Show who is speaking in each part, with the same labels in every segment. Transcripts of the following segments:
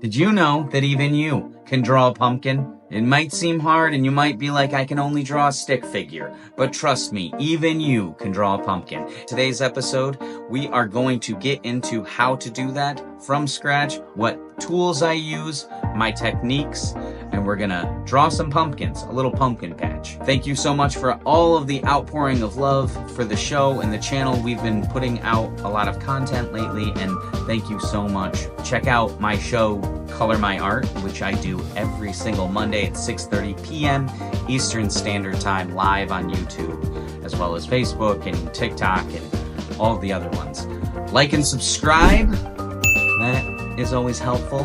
Speaker 1: Did you know that even you can draw a pumpkin? It might seem hard and you might be like, I can only draw a stick figure. But trust me, even you can draw a pumpkin. Today's episode, we are going to get into how to do that from scratch, what tools I use, my techniques, and we're gonna draw some pumpkins, a little pumpkin patch. Thank you so much for all of the outpouring of love for the show and the channel. We've been putting out a lot of content lately, and thank you so much. Check out my show, Color My Art, which I do every single Monday at 6:30 p.m. Eastern Standard Time, live on YouTube, as well as Facebook and TikTok and all the other ones. Like and subscribe. That is always helpful.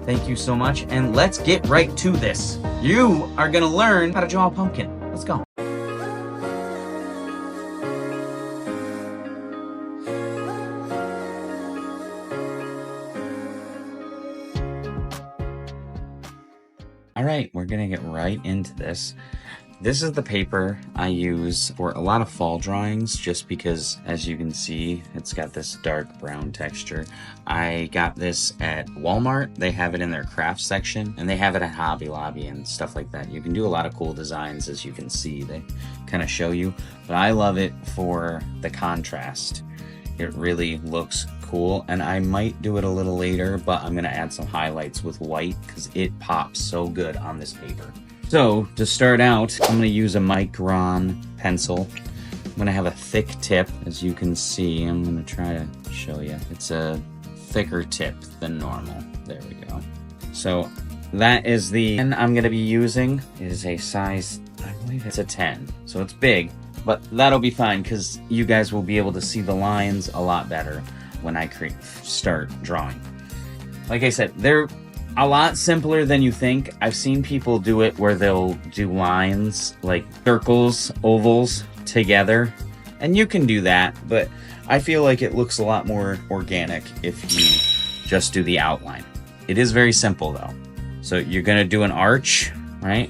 Speaker 1: Thank you so much, and let's get right to this. You are gonna learn how to draw a pumpkin. Let's go. All right, we're gonna get right into this. This is the paper I use for a lot of fall drawings, just because, as you can see, it's got this dark brown texture. I got this at Walmart. They have it in their craft section, and they have it at Hobby Lobby and stuff like that. You can do a lot of cool designs, as you can see. They kind of show you, but I love it for the contrast. It really looks cool, and I might do it a little later, but I'm gonna add some highlights with white because it pops so good on this paper. So to start out, I'm gonna use a Micron pencil. I'm gonna have a thick tip, as you can see. I'm gonna try to show you. It's a thicker tip than normal. There we go. So that is the pen I'm gonna be using. It is a size, I believe it's a 10. So it's big, but that'll be fine because you guys will be able to see the lines a lot better when I start drawing. Like I said, they're a lot simpler than you think. I've seen people do it where they'll do lines like circles, ovals together, and you can do that, but I feel like it looks a lot more organic if you just do the outline. It is very simple though. So you're gonna do an arch, right?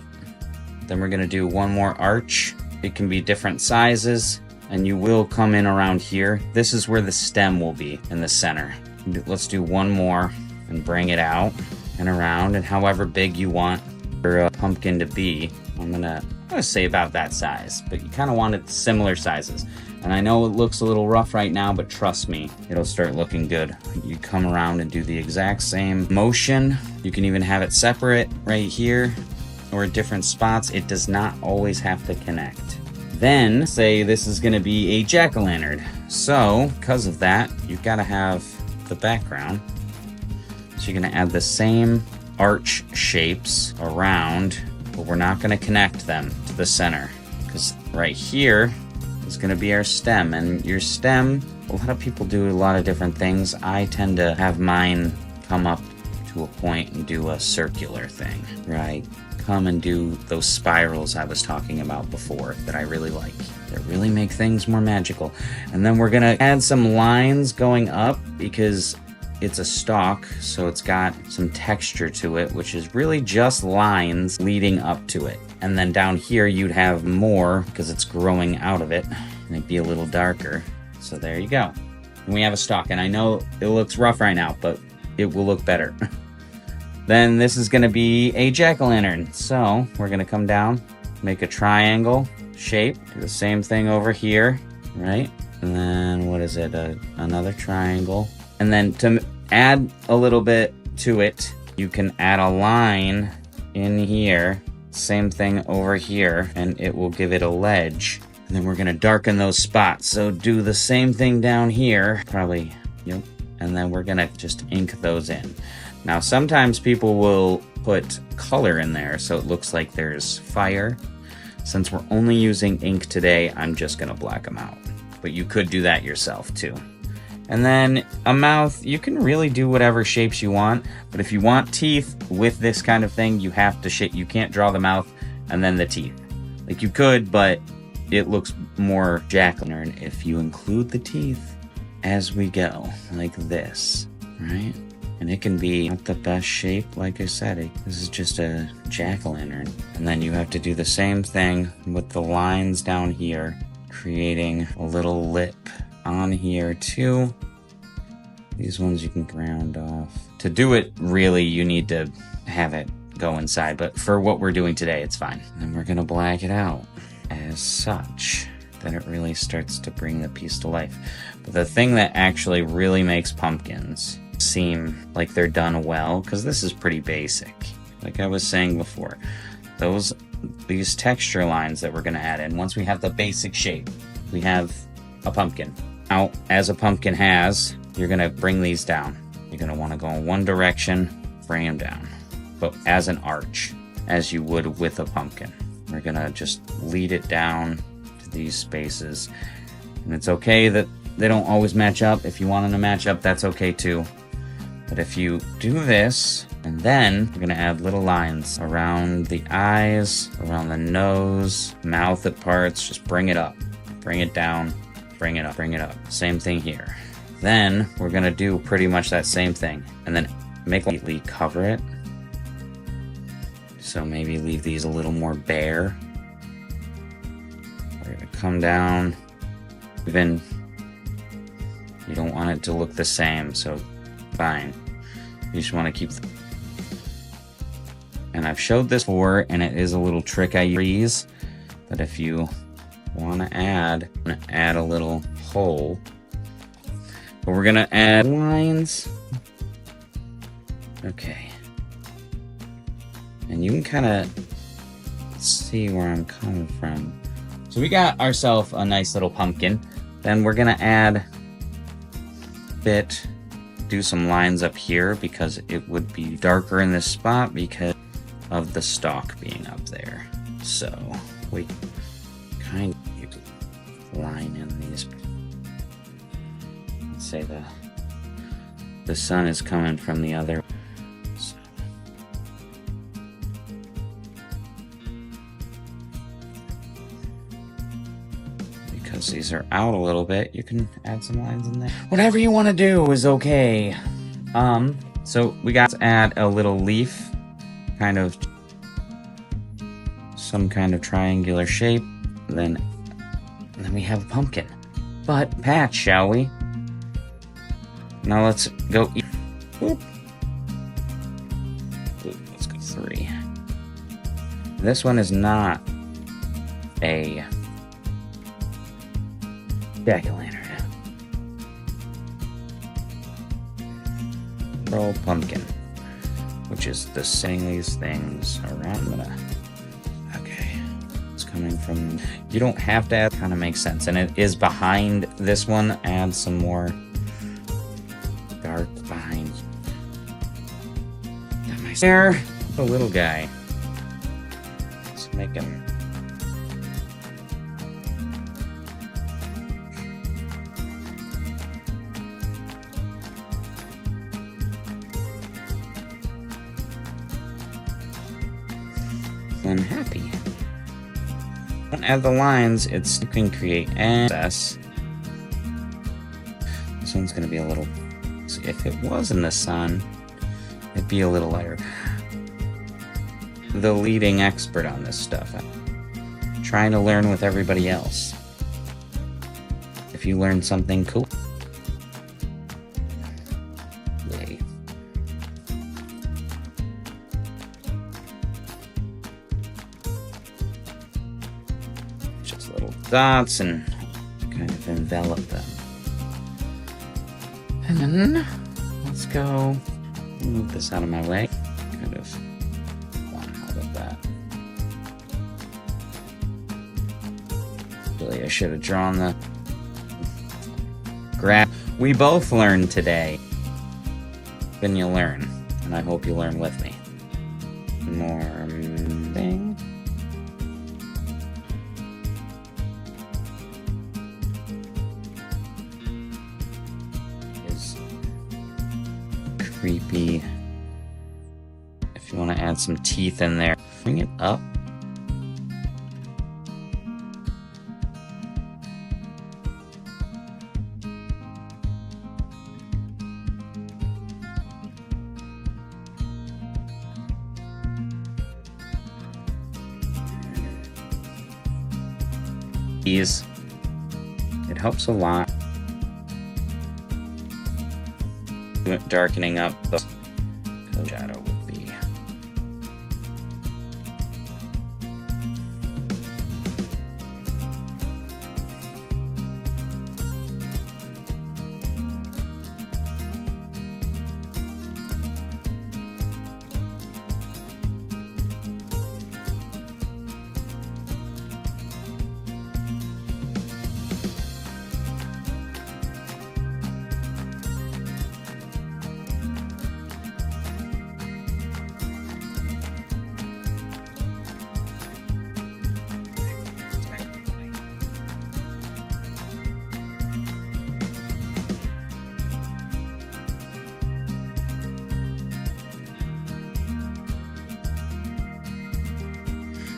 Speaker 1: Then we're gonna do one more arch. It can be different sizes, and you will come in around here. This is where the stem will be in the center. Let's do one more and bring it out and around, and however big you want your pumpkin to be. I'm gonna say about that size, but you kind of want it similar sizes. And I know it looks a little rough right now, but trust me, it'll start looking good. You come around and do the exact same motion. You can even have it separate right here or at different spots. It does not always have to connect. Then say this is gonna be a jack-o'-lantern. So because of that, you've got to have the background. So you're gonna add the same arch shapes around, but we're not gonna connect them to the center, because right here is gonna be our stem. And your stem, a lot of people do a lot of different things. I tend to have mine come up to a point and do a circular thing, right? Come and do those spirals I was talking about before that I really like. That really make things more magical. And then we're gonna add some lines going up because it's a stalk, so it's got some texture to it, which is really just lines leading up to it. And then down here you'd have more because it's growing out of it. It might be a little darker. So there you go. And we have a stalk, and I know it looks rough right now, but it will look better. Then this is gonna be a jack-o'-lantern. So we're gonna come down, make a triangle shape, do the same thing over here, right? And then what is it, another triangle. And then to add a little bit to it, you can add a line in here, same thing over here, and it will give it a ledge. And then we're gonna darken those spots. So do the same thing down here, probably, yep. And then we're gonna just ink those in. Now, sometimes people will put color in there so it looks like there's fire. Since we're only using ink today, I'm just gonna black them out. But you could do that yourself too. And then a mouth, you can really do whatever shapes you want, but if you want teeth with this kind of thing, you have to shape, you can't draw the mouth and then the teeth. Like you could, but it looks more jack-o'-lantern if you include the teeth as we go, like this, right? And it can be not the best shape, like I said, this is just a jack-o'-lantern. And then you have to do the same thing with the lines down here, creating a little lip on here too. These ones you can round off. To do it, really, you need to have it go inside, but for what we're doing today, it's fine. And we're gonna black it out as such that it really starts to bring the piece to life. But the thing that actually really makes pumpkins seem like they're done well, because this is pretty basic, like I was saying before, these texture lines that we're going to add in, once we have the basic shape, we have a pumpkin. Now, as a pumpkin has, you're going to bring these down. You're going to want to go in one direction, bring them down, but as an arch, as you would with a pumpkin. We're going to just lead it down to these spaces, and it's okay that they don't always match up. If you want them to match up, that's okay too. But if you do this, and then we're gonna add little lines around the eyes, around the nose, mouth at parts, just bring it up, bring it down, bring it up, bring it up. Same thing here. Then we're gonna do pretty much that same thing, and then completely cover it. So maybe leave these a little more bare. We're gonna come down, even, you don't want it to look the same, so fine. You just want to keep and I've showed this before, and it is a little trick I use, that if you want to add a little hole, but we're gonna add lines. Okay, and you can kind of see where I'm coming from. So we got ourselves a nice little pumpkin. Then we're gonna add do some lines up here, because it would be darker in this spot because of the stalk being up there. So we kind of line in these. Let's say the sun is coming from the other. So. Because these are out a little bit, you can add some lines in there. Whatever you want to do is okay. So we got to add a little leaf, kind of some kind of triangular shape. Then we have a pumpkin. But patch, shall we? Now let's go. Oop. Let's go 3. This one is not a jack-o'-lantern. Roll pumpkin, which is the setting these things around. Okay, it's coming from. You don't have to add. Kind of makes sense, and it is behind this one. Add some more dark behind. Got my there, the little guy. Let's make him. Unhappy. Don't add the lines, you can create excess. This one's gonna be a little, so if it was in the sun, it'd be a little lighter. The leading expert on this stuff. I'm trying to learn with everybody else. If you learn something cool, yay. Just little dots and kind of envelop them. And then let's go move this out of my way. Kind of out of that. Really, I should have drawn the graph. We both learned today. Then you learn, and I hope you learn with me. More thing. Is creepy. If you want to add some teeth in there, bring it up. It helps a lot. continue darkening up the shadow would be.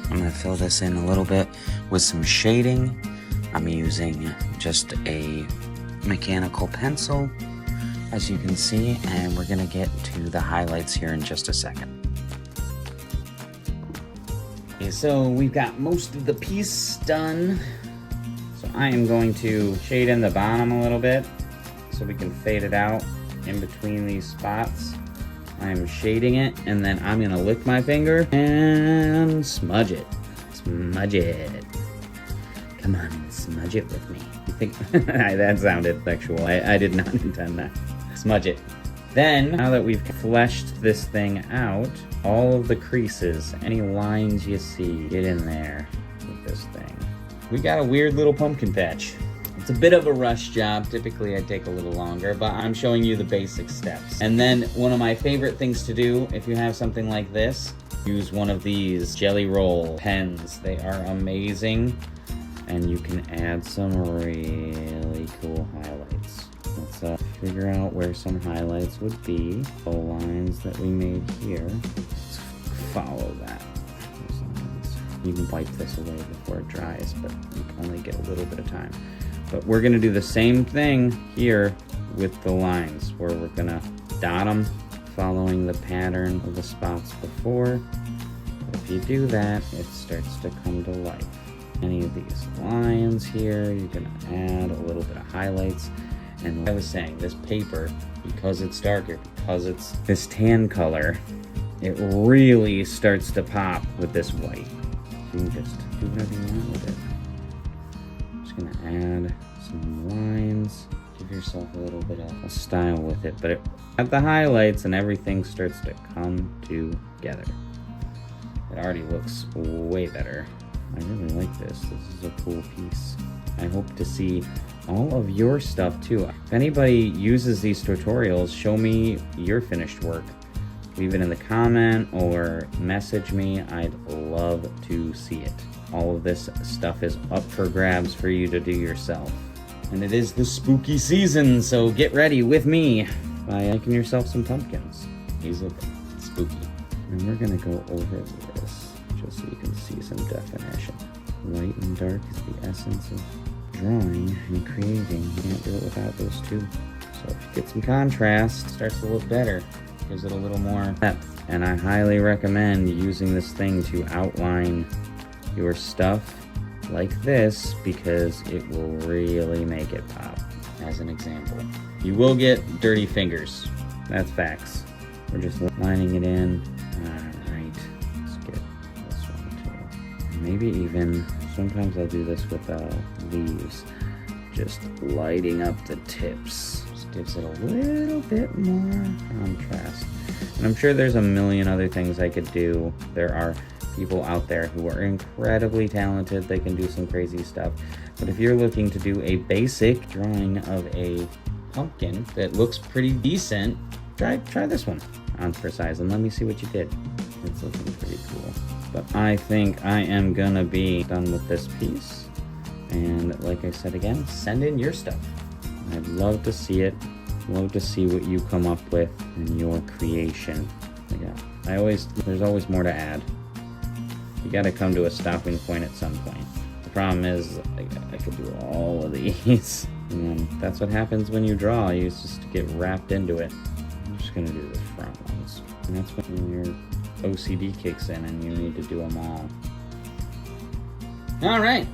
Speaker 1: I'm going to fill this in a little bit with some shading. I'm using just a mechanical pencil, as you can see, and we're going to get to the highlights here in just a second. Okay, so we've got most of the piece done. So I am going to shade in the bottom a little bit so we can fade it out in between these spots. I'm shading it, and then I'm gonna lick my finger and smudge it. Smudge it. Come on and smudge it with me. You think that sounded sexual? I did not intend that. Smudge it. Then, now that we've fleshed this thing out, all of the creases, any lines you see, get in there with this thing. We got a weird little pumpkin patch. It's a bit of a rush job. Typically I'd take a little longer, but I'm showing you the basic steps. And then one of my favorite things to do, if you have something like this, use one of these Jelly Roll pens. They are amazing, and you can add some really cool highlights. Let's figure out where some highlights would be. The lines that we made here, let's follow that. You can wipe this away before it dries, but you can only get a little bit of time. But we're gonna do the same thing here with the lines, where we're gonna dot them following the pattern of the spots before. If you do that, it starts to come to life. Any of these lines here, you're gonna add a little bit of highlights. And like I was saying, this paper, because it's darker, because it's this tan color, it really starts to pop with this white. So you can just do whatever you want with it. Gonna add some lines, give yourself a little bit of a style with it, but at the highlights and everything starts to come together. It already looks way better. I really like this. This is a cool piece. I hope to see all of your stuff too. If anybody uses these tutorials, show me your finished work. Leave it in the comment or message me. I'd love to see it. All of this stuff is up for grabs for you to do yourself. And it is the spooky season, so get ready with me by making yourself some pumpkins. These look spooky. And we're gonna go over this just so you can see some definition. Light and dark is the essence of drawing and creating. You can't do it without those two. So if you get some contrast, it starts to look better. Gives it a little more depth. And I highly recommend using this thing to outline your stuff like this, because it will really make it pop. As an example, you will get dirty fingers. That's facts. We're just lining it in. Alright, let's get this one too. Maybe even, sometimes I'll do this with leaves. Just lighting up the tips. Just gives it a little bit more contrast. And I'm sure there's a million other things I could do. There are people out there who are incredibly talented. They can do some crazy stuff. But if you're looking to do a basic drawing of a pumpkin that looks pretty decent, try this one on for size and let me see what you did. It's looking pretty cool. But I think I am gonna be done with this piece. And like I said again, send in your stuff. I'd love to see it. Love to see what you come up with in your creation. There's always more to add. You gotta come to a stopping point at some point. The problem is, I could do all of these. And that's what happens when you draw. You just get wrapped into it. I'm just gonna do the front ones. And that's when your OCD kicks in and you need to do them all. All right.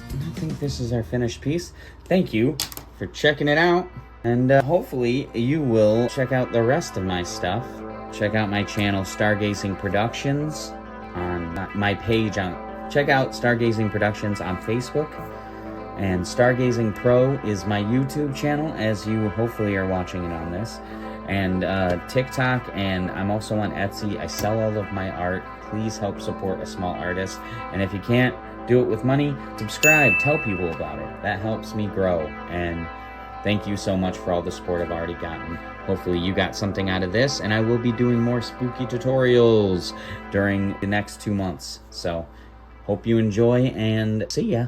Speaker 1: I think this is our finished piece. Thank you for checking it out. And hopefully you will check out the rest of my stuff. Check out my channel, Stargazing Productions, on my page on... Check out Stargazing Productions on Facebook. And Stargazing Pro is my YouTube channel, as you hopefully are watching it on this. And TikTok, and I'm also on Etsy. I sell all of my art. Please help support a small artist. And if you can't do it with money, subscribe, tell people about it. That helps me grow. And thank you so much for all the support I've already gotten. Hopefully you got something out of this, and I will be doing more spooky tutorials during the next 2 months. So, hope you enjoy, and see ya!